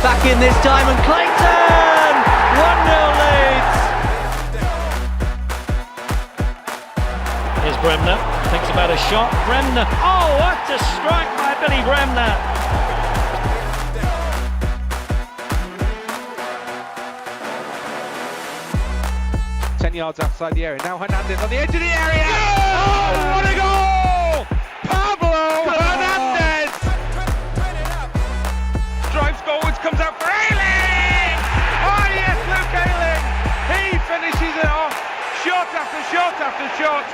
back in this time, and Clayton! 1-0 Leeds. Here's Bremner, thinks about a shot. Bremner, oh, what a strike by Billy Bremner! 10 yards outside the area. Now Hernandez on the edge of the area. Oh, what a goal! Pablo Hernandez drives forwards, comes out for Ayling. Oh yes, Luke Ayling. He finishes it off. Shot after shot after shot.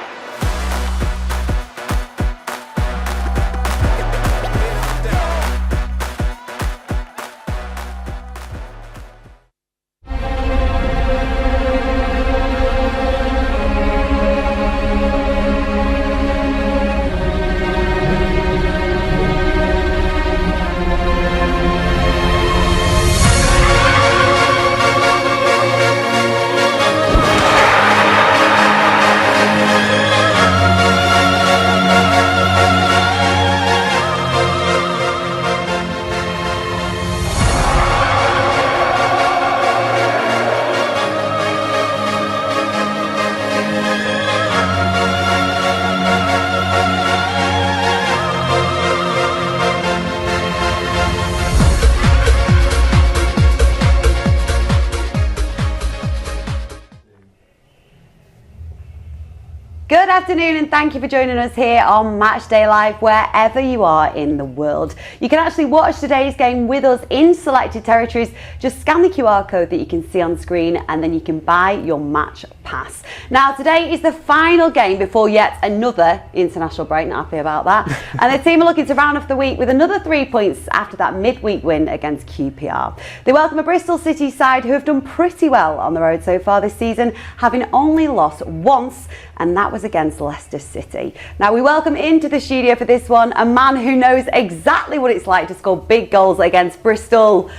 Good afternoon and thank you for joining us here on Matchday Live wherever you are in the world. You can actually watch today's game with us in selected territories. Just scan the QR code that you can see on screen and then you can buy your match pass. Now today is the final game before yet another international break, not happy about that. And the team are looking to round off the week with another 3 points after that midweek win against QPR. They welcome a Bristol City side who have done pretty well on the road so far this season, having only lost once, and that was against Leicester City. Now we welcome into the studio for this one a man who knows exactly what it's like to score big goals against Bristol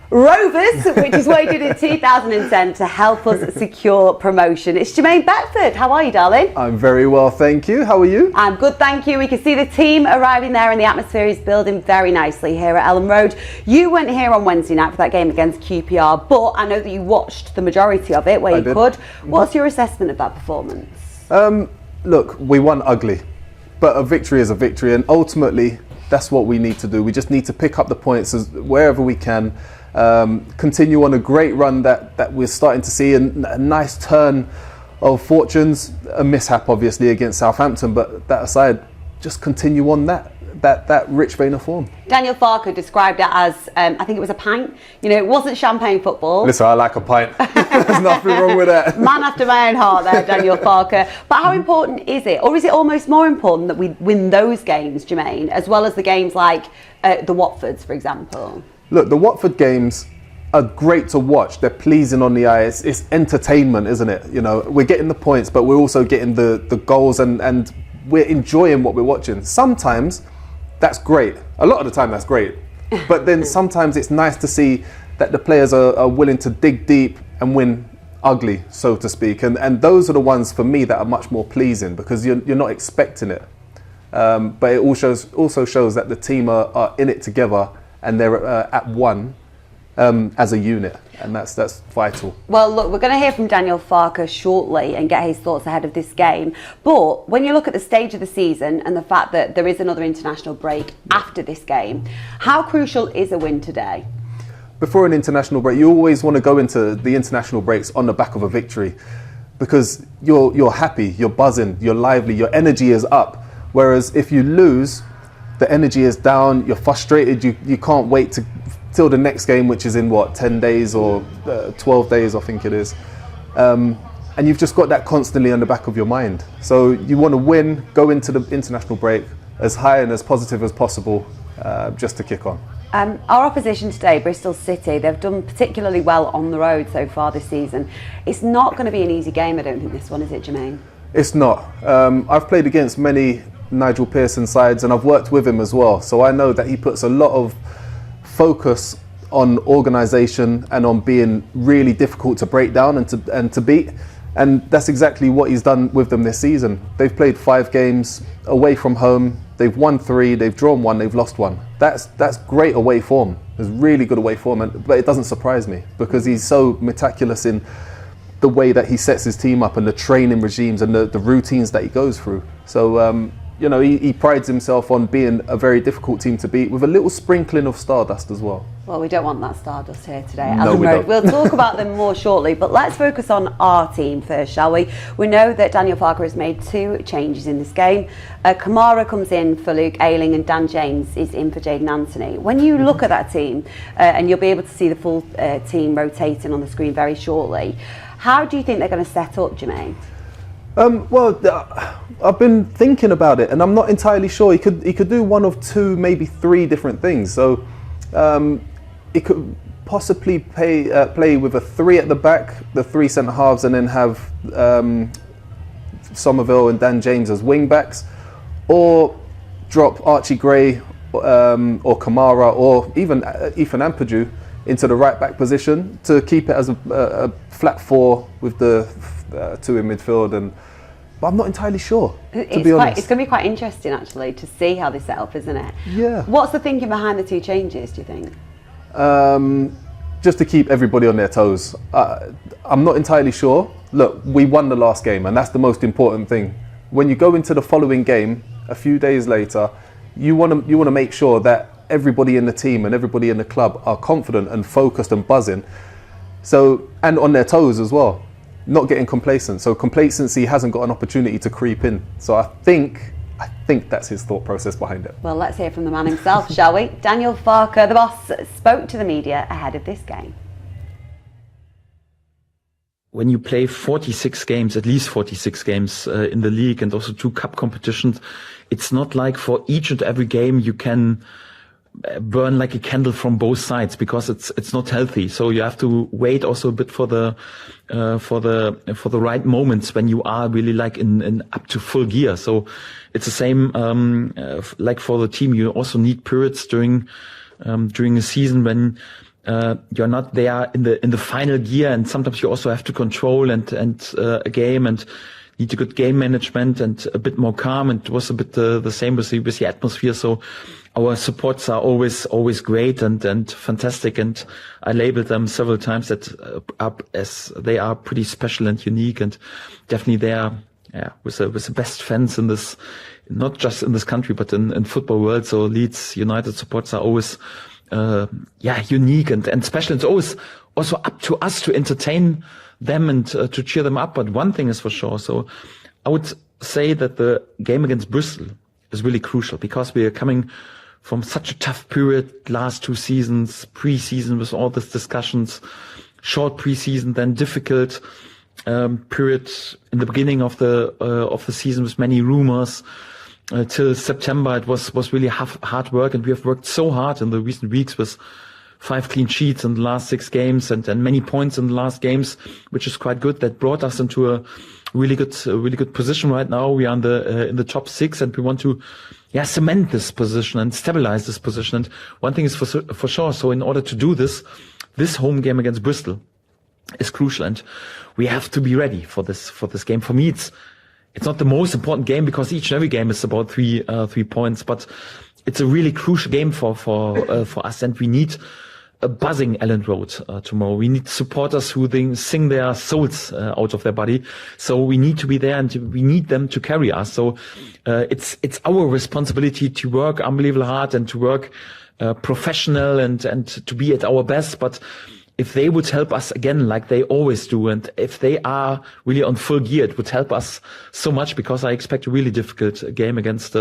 Rovers, which is what he did in 2010 to help us secure promotion. It's Jermaine Beckford. How are you, darling? I'm very well, thank you. How are you? I'm good, thank you. We can see the team arriving there and the atmosphere is building very nicely here at Ellen Road. You weren't here on Wednesday night for that game against QPR, but I know that you watched the majority of it where you could. What's your assessment of that performance? Look, we won ugly, but a victory is a victory, and ultimately that's what we need to do. We just need to pick up the points wherever we can, continue on a great run that we're starting to see, and a nice turn of fortunes. A mishap obviously against Southampton, but that aside, just continue on that rich vein of form. Daniel Farke described it as, I think it was a pint. You know, it wasn't champagne football. Listen, I like a pint. There's nothing wrong with that. Man after my own heart there, Daniel Farke. But how important is it? Or is it almost more important that we win those games, Jermaine, as well as the games like the Watfords, for example? Look, the Watford games are great to watch. They're pleasing on the eye. It's entertainment, isn't it? You know, we're getting the points, but we're also getting the goals, and we're enjoying what we're watching. Sometimes that's great. A lot of the time that's great. But then sometimes it's nice to see that the players are willing to dig deep and win ugly, so to speak. And those are the ones for me that are much more pleasing, because you're not expecting it. But it also shows that the team are in it together and they're at one as a unit, and that's vital. Well, look, we're going to hear from Daniel Farke shortly and get his thoughts ahead of this game. But when you look at the stage of the season and the fact that there is another international break after this game, how crucial is a win today? Before an international break, you always want to go into the international breaks on the back of a victory, because you're happy, you're buzzing, you're lively, your energy is up. Whereas if you lose, the energy is down, you're frustrated, you can't wait till the next game, which is in 10 days or 12 days, I think it is. And you've just got that constantly on the back of your mind. So you want to win, go into the international break as high and as positive as possible, just to kick on. Our opposition today, Bristol City, they've done particularly well on the road so far this season. It's not going to be an easy game, I don't think, this one, is it, Jermaine? It's not. I've played against many Nigel Pearson sides, and I've worked with him as well. So I know that he puts a lot of focus on organisation and on being really difficult to break down and to beat. And that's exactly what he's done with them this season. They've played 5 games away from home. They've won 3, they've drawn 1, they've lost 1. That's great away form. It's really good away form, but it doesn't surprise me because he's so meticulous in the way that he sets his team up and the training regimes and the routines that he goes through. So, you know, he prides himself on being a very difficult team to beat with a little sprinkling of stardust as well. Well, we don't want that stardust here today. No, we don't. We'll talk about them more shortly, but let's focus on our team first, shall we? We know that Daniel Farke has made 2 changes in this game. Kamara comes in for Luke Ayling and Dan James is in for Jayden Anthony. When you look at that team, and you'll be able to see the full team rotating on the screen very shortly, how do you think they're going to set up, Jermaine? Well, I've been thinking about it, and I'm not entirely sure. He could do one of 2, maybe 3 different things. So he could possibly play with a 3 at the back, the 3 centre halves, and then have Somerville and Dan James as wing backs, or drop Archie Gray or Kamara or even Ethan Ampadu into the right back position to keep it as a flat 4 with the 2 in midfield. But I'm not entirely sure, to be honest. It's going to be quite interesting, actually, to see how they set up, isn't it? Yeah. What's the thinking behind the 2 changes, do you think? Just to keep everybody on their toes. I'm not entirely sure. Look, we won the last game, and that's the most important thing. When you go into the following game, a few days later, you want to make sure that everybody in the team and everybody in the club are confident and focused and buzzing. So, and on their toes as well. Not getting complacent. So complacency hasn't got an opportunity to creep in. So I think that's his thought process behind it. Well, let's hear from the man himself, shall we? Daniel Farke, the boss, spoke to the media ahead of this game. When you play 46 games, at least 46 games in the league and also 2 cup competitions, it's not like for each and every game you can burn like a candle from both sides, because it's not healthy. So you have to wait also a bit for the right moments when you are really like in up to full gear. So it's the same like for the team. You also need periods during a season when you're not there in the final gear, and sometimes you also have to control and a game and need a good game management and a bit more calm. And it was a bit the same with the atmosphere. So our supports are always great and fantastic, and I labeled them several times as they are pretty special and unique, and definitely they are with the best fans in this, not just in this country but in football world. So Leeds United supporters are always unique and special. It's always also up to us to entertain them and to cheer them up. But one thing is for sure. So I would say that the game against Bristol is really crucial, because we are coming from such a tough period, last 2 seasons, pre-season with all these discussions, short pre-season, then difficult period in the beginning of the season with many rumors. Till September, it was really hard work, and we have worked so hard in the recent weeks with 5 clean sheets in the last 6 games and many points in the last games, which is quite good. That brought us into a really good position right now. We are in the top 6, and we want to cement this position and stabilize this position. And one thing is for sure. So in order to do this home game against Bristol is crucial, and we have to be ready for this game. For me, it's not the most important game, because each and every game is about 3 points, but it's a really crucial game for us, and we need a buzzing Elland Road tomorrow. We need supporters who sing their souls out of their body. So we need to be there, and we need them to carry us. So it's our responsibility to work unbelievably hard and to work professional and to be at our best. But if they would help us again, like they always do, and if they are really on full gear, it would help us so much, because I expect a really difficult game against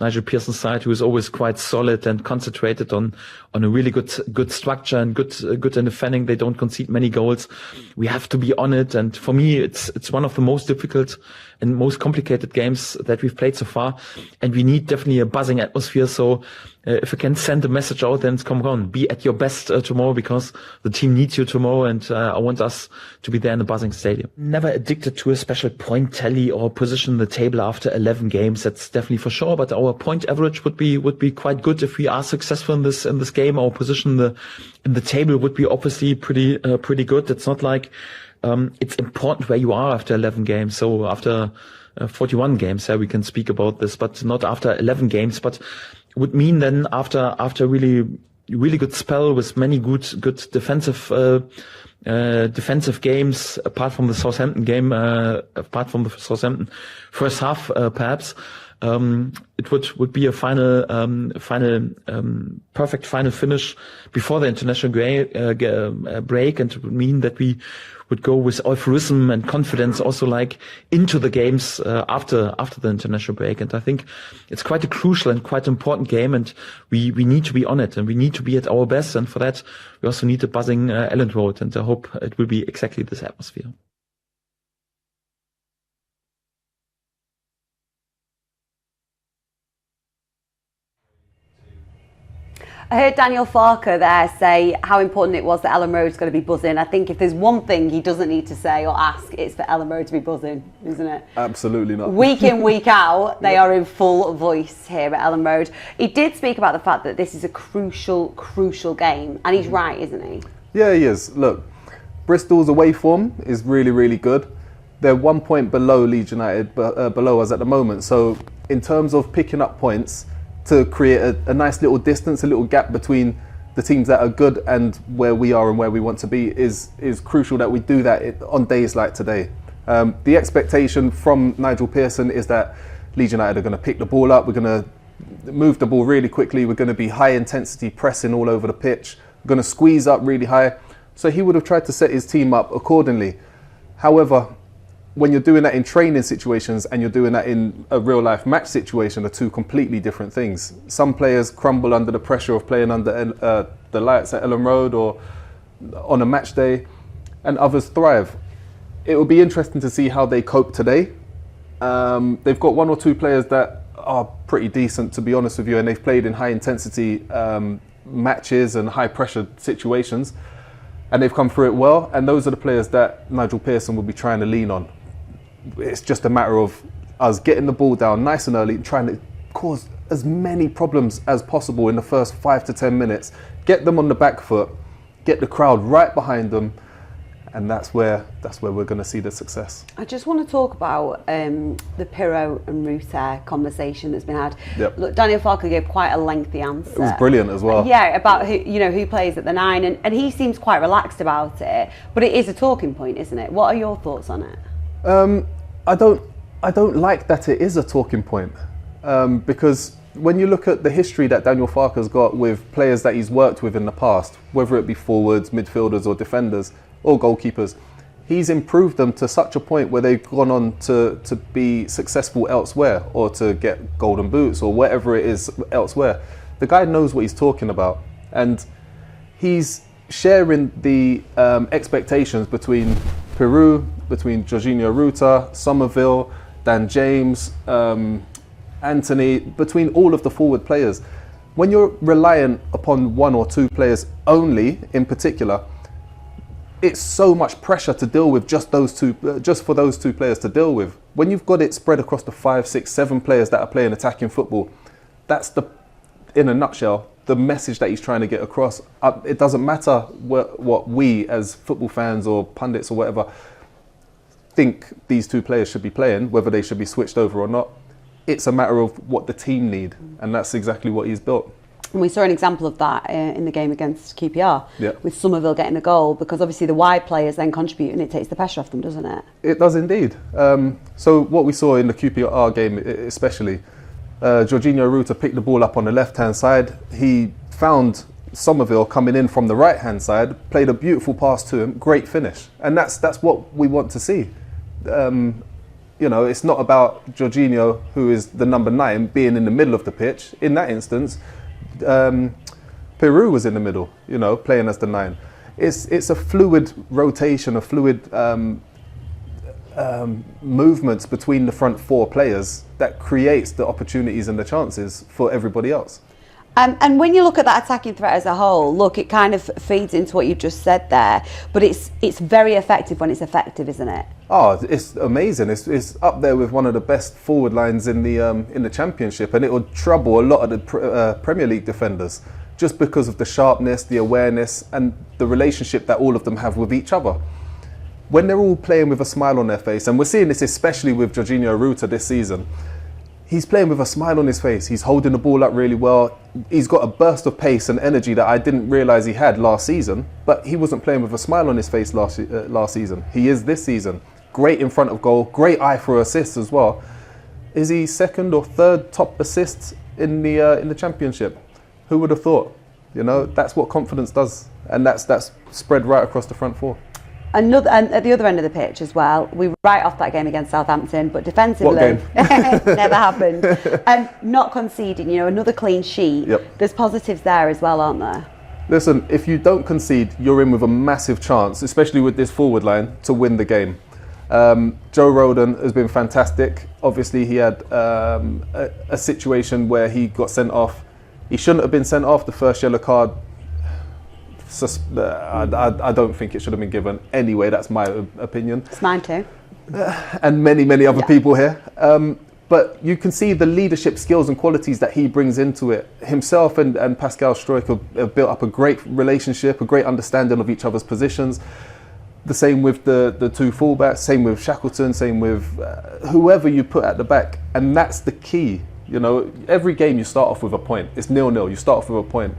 Nigel Pearson's side, who is always quite solid and concentrated on a really good structure and good in defending. They don't concede many goals. We have to be on it, and for me, it's one of the most difficult and most complicated games that we've played so far, and we need definitely a buzzing atmosphere. So if we can send a message out, then come on, be at your best tomorrow, because the team needs you tomorrow, and I want us to be there in the buzzing stadium. Never addicted to a special point tally or position in the table after 11 games. That's definitely for sure. But our point average would be quite good if we are successful in this game. Our position in the table would be obviously pretty good. It's not like it's important where you are after 11 games. So after 41 games, we can speak about this, but not after 11 games. But it would mean then after really good spell with many good defensive games, apart from the Southampton game, apart from the Southampton first half, perhaps. It would be a perfect final finish before the international break, and it would mean that we would go with euphorism and confidence also like into the games after the international break. And I think it's quite a crucial and quite important game, and we need to be on it, and we need to be at our best, and for that we also need a buzzing Elland Road, and I hope it will be exactly this atmosphere. I heard Daniel Farke there say how important it was that Elland Road's going to be buzzing. I think if there's one thing he doesn't need to say or ask, it's for Elland Road to be buzzing, isn't it? Absolutely not. Week in, week out, they are in full voice here at Elland Road. He did speak about the fact that this is a crucial game, and he's right, isn't he? Yeah, he is. Look, Bristol's away form is really, really good. They're 1 point below Leeds United, below us at the moment. So in terms of picking up points, to create a nice little distance, a little gap between the teams that are good and where we are and where we want to be is crucial that we do that on days like today. The expectation from Nigel Pearson is that Leeds United are going to pick the ball up, we're going to move the ball really quickly, we're going to be high intensity pressing all over the pitch, we're going to squeeze up really high. So he would have tried to set his team up accordingly. However, when you're doing that in training situations and you're doing that in a real life match situation are two completely different things. Some players crumble under the pressure of playing under the lights at Elland Road or on a match day, and others thrive. It will be interesting to see how they cope today. They've got one or two players that are pretty decent, to be honest with you, and they've played in high intensity matches and high pressure situations, and they've come through it well, and those are the players that Nigel Pearson will be trying to lean on. It's just a matter of us getting the ball down nice and early, trying to cause as many problems as possible in the first 5 to 10 minutes, get them on the back foot, get the crowd right behind them, and that's where we're going to see the success. I just want to talk about the Pirro and Rutter conversation that's been had. Yep. Look, Daniel Farke gave quite a lengthy answer. It was brilliant as well. Yeah, about who plays at the 9, and he seems quite relaxed about it. But it is a talking point, isn't it? What are your thoughts on it? I don't like that it is a talking point, because when you look at the history that Daniel Farke has got with players that he's worked with in the past, whether it be forwards, midfielders or defenders or goalkeepers, he's improved them to such a point where they've gone on to be successful elsewhere or to get golden boots or whatever it is elsewhere. The guy knows what he's talking about, and he's sharing the expectations between Peru, between Jorginho Rutter, Somerville, Dan James, Anthony, between all of the forward players. When you're reliant upon one or two players only, in particular, it's so much pressure to deal with just for those two players to deal with. When you've got it spread across the 5, 6, 7 players that are playing attacking football, that's in a nutshell, the message that he's trying to get across. It doesn't matter what we as football fans or pundits or whatever think these two players should be playing, whether they should be switched over or not. It's a matter of what the team need, and that's exactly what he's built. And we saw an example of that in the game against QPR, with Somerville getting the goal, because obviously the wide players then contribute and it takes the pressure off them, doesn't it? It does indeed. So what we saw in the QPR game especially, Jorginho Rutter picked the ball up on the left-hand side. He found Somerville coming in from the right-hand side, played a beautiful pass to him, great finish. And that's what we want to see. It's not about Jorginho, who is the number 9, being in the middle of the pitch. In that instance, Peru was in the middle, playing as the 9. It's a fluid rotation, a fluid movements between the front 4 players that creates the opportunities and the chances for everybody else. And when you look at that attacking threat as a whole, look, it kind of feeds into what you've just said there, but it's very effective when it's effective, isn't it? Oh, it's amazing. It's up there with one of the best forward lines in the Championship, and it will trouble a lot of the Premier League defenders just because of the sharpness, the awareness, and the relationship that all of them have with each other. when they're all playing with a smile on their face, and we're seeing this especially with Jorginho Ruta this season, he's playing with a smile on his face. He's holding the ball up really well. He's got a burst of pace and energy that I didn't realise he had last season, but he wasn't playing with a smile on his face last season. He is this season. Great in front of goal, great eye for assists as well. Is he second or third top assists in the Championship? Who would have thought? You know, that's what confidence does, and that's spread right across the front four. And at the other end of the pitch as well, we write off that game against Southampton, but defensively, What game? never happened. Not conceding, you know, another clean sheet. Yep. There's positives there as well, aren't there? Listen, if you don't concede, you're in with a massive chance, especially with this forward line, to win the game. Joe Rodon has been fantastic. Obviously, he had a situation where he got sent off. He shouldn't have been sent off. The first yellow card, I don't think it should have been given. Anyway, that's my opinion. It's mine too. And many other people here. But you can see the leadership skills and qualities that he brings into it. Himself and Pascal Struijk have built up a great relationship, a great understanding of each other's positions. The same with the two fullbacks, same with Shackleton, same with whoever you put at the back. And that's the key. You know, every game you start off with a point. It's 0-0. You start off with a point.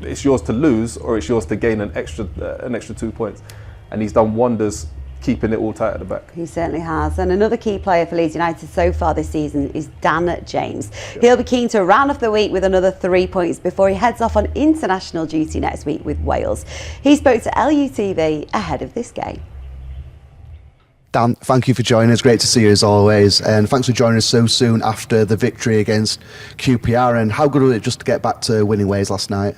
It's yours to lose, or it's yours to gain an extra 2 points. And he's done wonders keeping it all tight at the back. He certainly has. And another key player for Leeds United so far this season is Dan James. Yep. He'll be keen to round off the week with another 3 points before he heads off on international duty next week with Wales. He spoke to LUTV ahead of this game. Dan, thank you for joining us. Great to see you as always. And thanks for joining us so soon after the victory against QPR. And how good was it just to get back to winning ways last night?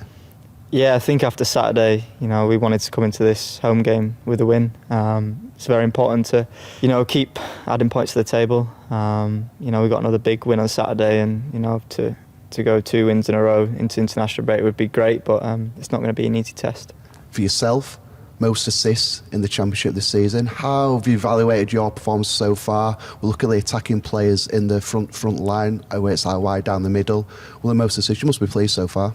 Yeah, I think after Saturday, you know, we wanted to come into this home game with a win. It's very important to, you know, keep adding points to the table. You know, we got another big win on Saturday, and you know, to go 2 wins in a row into international break would be great, but it's not going to be an easy test. For yourself, most assists in the Championship this season. How have you evaluated your performance so far? We look at the attacking players in the front line, where it's like wide down the middle. Well, the most assists, you must be pleased so far.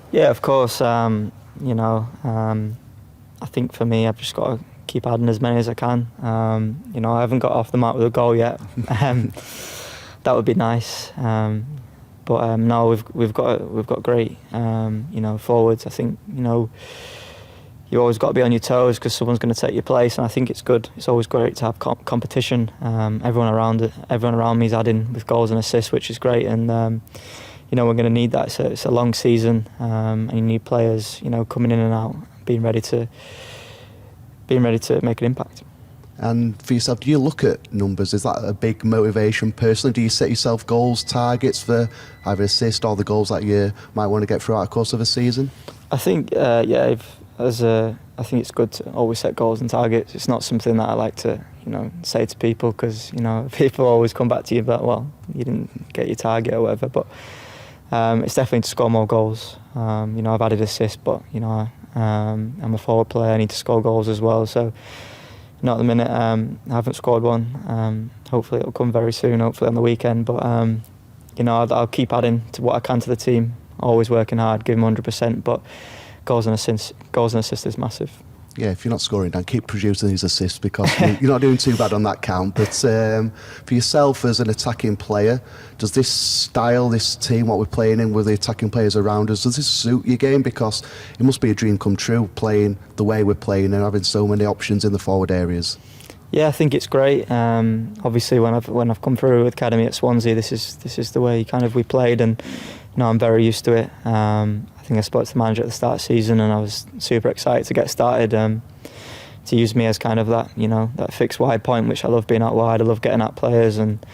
Yeah, of course. You know, I think for me, I've just got to keep adding as many as I can. You know, I haven't got off the mark with a goal yet. That would be nice. But no, we've got great you know, forwards. I think, you know, you always got to be on your toes because someone's going to take your place, and I think it's good. It's always great to have competition. Everyone around me is adding with goals and assists, which is great. And you know, we're going to need that. It's a long season, and you need players, you know, coming in and out, being ready to make an impact. And for yourself, do you look at numbers? Is that a big motivation personally? Do you set yourself goals, targets for either assist or the goals that you might want to get throughout the course of a season? I think, yeah, I think it's good to always set goals and targets. It's not something that I like to, you know, say to people, because, you know, people always come back to you about, well, you didn't get your target or whatever. But it's definitely to score more goals. You know, I've added assists, but, you know, I'm a forward player. I need to score goals as well. So, not at the minute. I haven't scored one. Hopefully it'll come very soon, hopefully on the weekend. But, you know, I'll keep adding to what I can to the team, always working hard, give them 100%. But goals and assists is massive. Yeah, if you're not scoring, Dan, keep producing these assists, because you're not doing too bad on that count. But for yourself as an attacking player, does this style, this team, what we're playing in with the attacking players around us, does this suit your game? Because it must be a dream come true playing the way we're playing and having so many options in the forward areas. Yeah, I think it's great. Obviously, when I've come through with academy at Swansea, this is the way kind of we played, and you know, I'm very used to it. I think I spoke to the manager at the start of the season, and I was super excited to get started. To use me as kind of that, you know, that fixed wide point, which I love being out wide. I love getting at players, and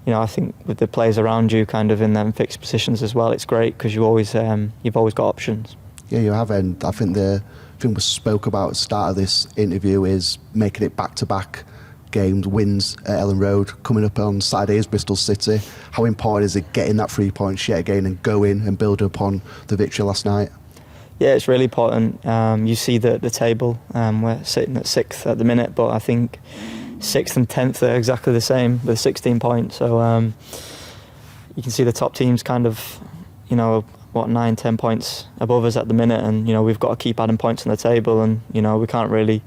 you know, I think with the players around you, kind of in them fixed positions as well, it's great because you've always got options. Yeah, you have, and I think the thing we spoke about at the start of this interview is making it back-to-back games, wins at Ellen Road. Coming up on Saturday is Bristol City. How important is it getting that 3 points yet again and going and build upon the victory last night? Yeah, it's really important. You see the table, we're sitting at 6th at the minute, but I think 6th and 10th are exactly the same with 16 points. So you can see the top teams kind of, you know, 9-10 points above us at the minute, and you know, we've got to keep adding points on the table, and you know, we can't really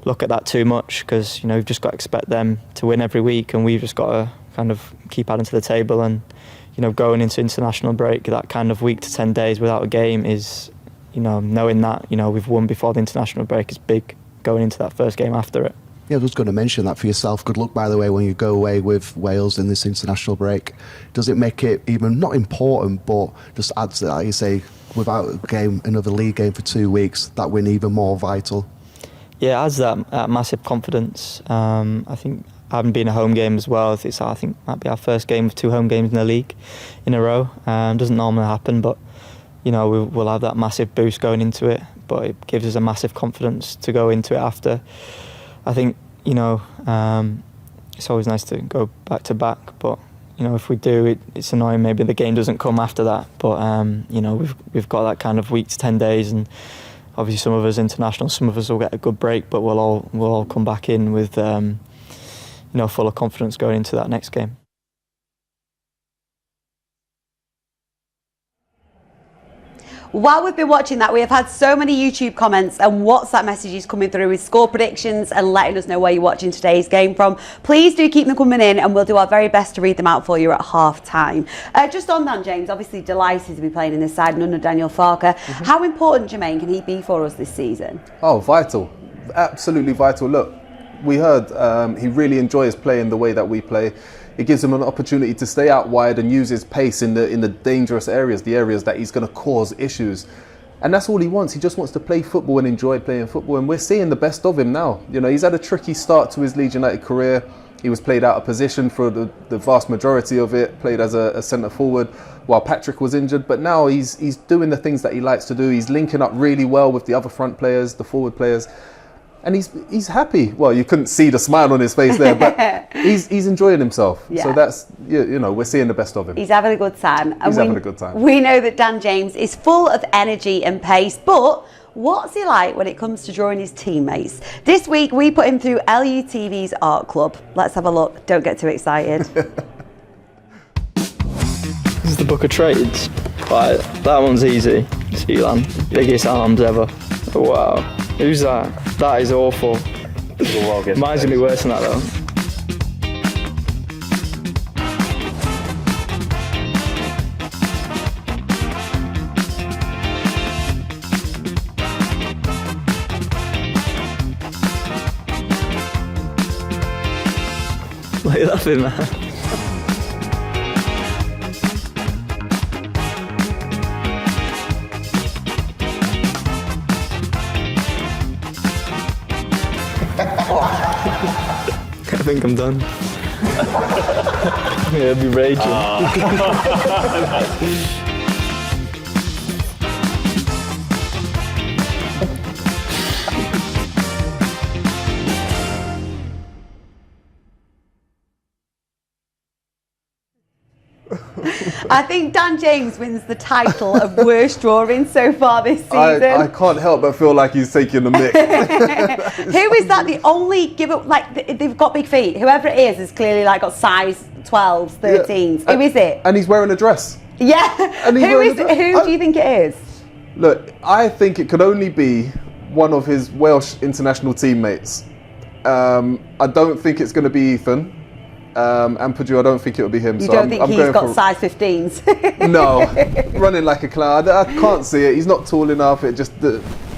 look at that too much, because we've just got to expect them to win every week, and we've just got to kind of keep adding to the table. And going into international break, that kind of week to 10 days without a game is, knowing that we've won before the international break is big going into that first game after it. Yeah, I was going to mention that for yourself. Good luck, by the way, when you go away with Wales in this international break. Does it make it even, not important, but just adds that, like you say, without a game, another league game for 2 weeks, that win even more vital? Yeah, it adds that massive confidence. I think having been a home game as well, I think might be our first game of 2 home games in the league in a row. Doesn't normally happen, but we'll have that massive boost going into it. But it gives us a massive confidence to go into it after. I think it's always nice to go back to back, but if we do, it's annoying. Maybe the game doesn't come after that, but we've got that kind of week to 10 days, and obviously some of us international, some of us will get a good break, but we'll all come back in with full of confidence going into that next game. While we've been watching that, we have had so many YouTube comments and WhatsApp messages coming through with score predictions and letting us know where you're watching today's game from. Please do keep them coming in, and we'll do our very best to read them out for you at half time. Just on that, James, obviously delighted to be playing in this side under Daniel Farke. How important, Jermaine, can he be for us this season? Oh, vital. Absolutely vital. Look, we heard he really enjoys playing the way that we play. It gives him an opportunity to stay out wide and use his pace in the dangerous areas, the areas that he's going to cause issues. And that's all he wants. He just wants to play football and enjoy playing football. And we're seeing the best of him now. He's had a tricky start to his Leeds United career. He was played out of position for the vast majority of it, played as a centre forward while Patrick was injured. But now he's doing the things that he likes to do. He's linking up really well with the other front players, the forward players. And he's happy. Well, you couldn't see the smile on his face there, but he's enjoying himself. Yeah. So that's, we're seeing the best of him. He's having a good time. And he's having a good time. We know that Dan James is full of energy and pace, but what's he like when it comes to drawing his teammates? This week, we put him through LUTV's art club. Let's have a look. Don't get too excited. This is the book of trades. Right, that one's easy. Sealand, biggest arms ever. Wow. Who's that? That is awful. Mine's going to be worse than that though. Look at that thing, man. I think I'm done. Yeah, I'll be raging. I think Dan James wins the title of worst drawing so far this season. I can't help but feel like he's taking the mick. Who is that? The only they've got big feet. Whoever it is has clearly got size 12s, 13s. Yeah. Who is it? And he's wearing a dress. Yeah. Who do you think it is? Look, I think it could only be one of his Welsh international teammates. I don't think it's going to be Ethan. And Purdue, I don't think it'll be him. You don't think he's got size 15s? No, running like a clown. I can't see it. He's not tall enough. It just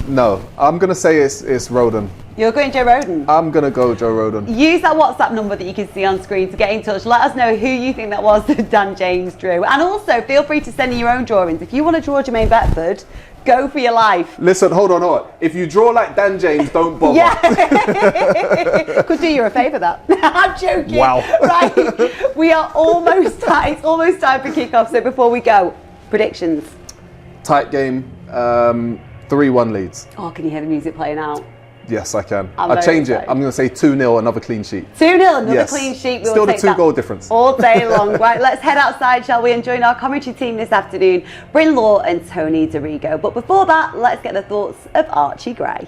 no. I'm gonna say it's Roden. You're going Joe Roden? I'm gonna go Joe Roden. Use that WhatsApp number that you can see on screen to get in touch. Let us know who you think that was that Dan James drew, and also feel free to send in your own drawings. If you want to draw Jermaine Beckford, go for your life. Listen, hold on. If you draw like Dan James, don't bother. Yeah. Could do you a favour, that. I'm joking. Wow. Right. We are almost time. It's almost time for kick-off. So before we go, predictions. Tight game. 3-1 Leeds. Oh, can you hear the music playing out? Yes, I can. I'll change it. I'm going to say 2-0, another clean sheet. 2-0, another clean sheet. Still the 2-goal difference. All day long. Right, let's head outside, shall we, and join our commentary team this afternoon, Bryn Law and Tony Dorigo. But before that, let's get the thoughts of Archie Gray.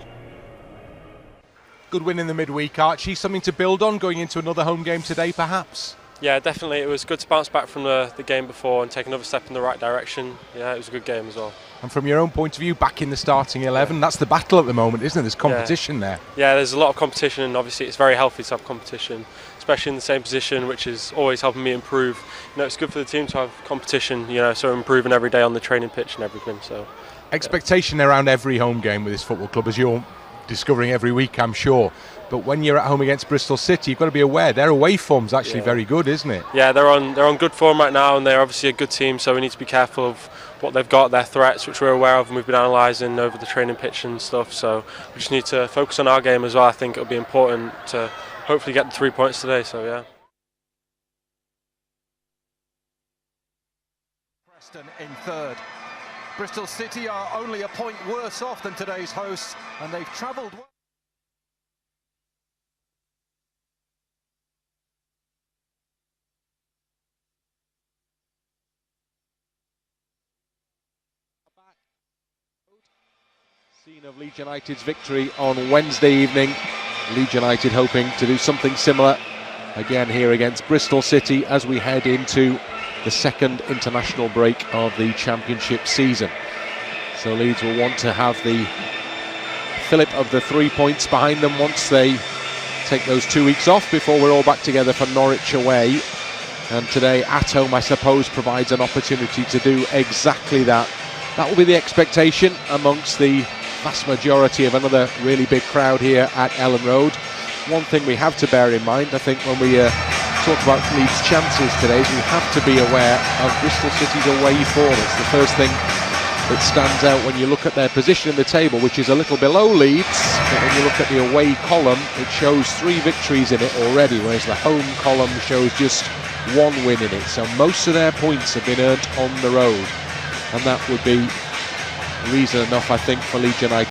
Good win in the midweek, Archie. Something to build on going into another home game today, perhaps? Yeah, definitely. It was good to bounce back from the game before and take another step in the right direction. Yeah, it was a good game as well. And from your own point of view, back in the starting 11, that's the battle at the moment, isn't it? There's competition there. Yeah, there's a lot of competition, and obviously it's very healthy to have competition, especially in the same position, which is always helping me improve. It's good for the team to have competition, so we're improving every day on the training pitch and everything. So, expectation around every home game with this football club, as you're discovering every week, I'm sure. But when you're at home against Bristol City, you've got to be aware their away form's actually very good, isn't it? Yeah, they're on good form right now, and they're obviously a good team. So we need to be careful of what they've got, their threats, which we're aware of, and we've been analysing over the training pitch and stuff. So we just need to focus on our game as well. I think it'll be important to hopefully get the 3 points today. So yeah. Preston in third. Bristol City are only a point worse off than today's hosts, and they've travelled well. Scene of Leeds United's victory on Wednesday evening. Leeds United hoping to do something similar again here against Bristol City as we head into the second international break of the championship season. So Leeds will want to have the fillip of the 3 points behind them once they take those 2 weeks off before we're all back together for Norwich away. And today at home, I suppose, provides an opportunity to do exactly that. That will be the expectation amongst the vast majority of another really big crowd here at Ellen Road. One thing we have to bear in mind, I think, when we talk about Leeds' chances today, is we have to be aware of Bristol City's away form. It's the first thing that stands out when you look at their position in the table, which is a little below Leeds. But when you look at the away column, it shows 3 victories in it already, whereas the home column shows just 1 win in it. So most of their points have been earned on the road, and that would be reason enough, I think, for Leeds United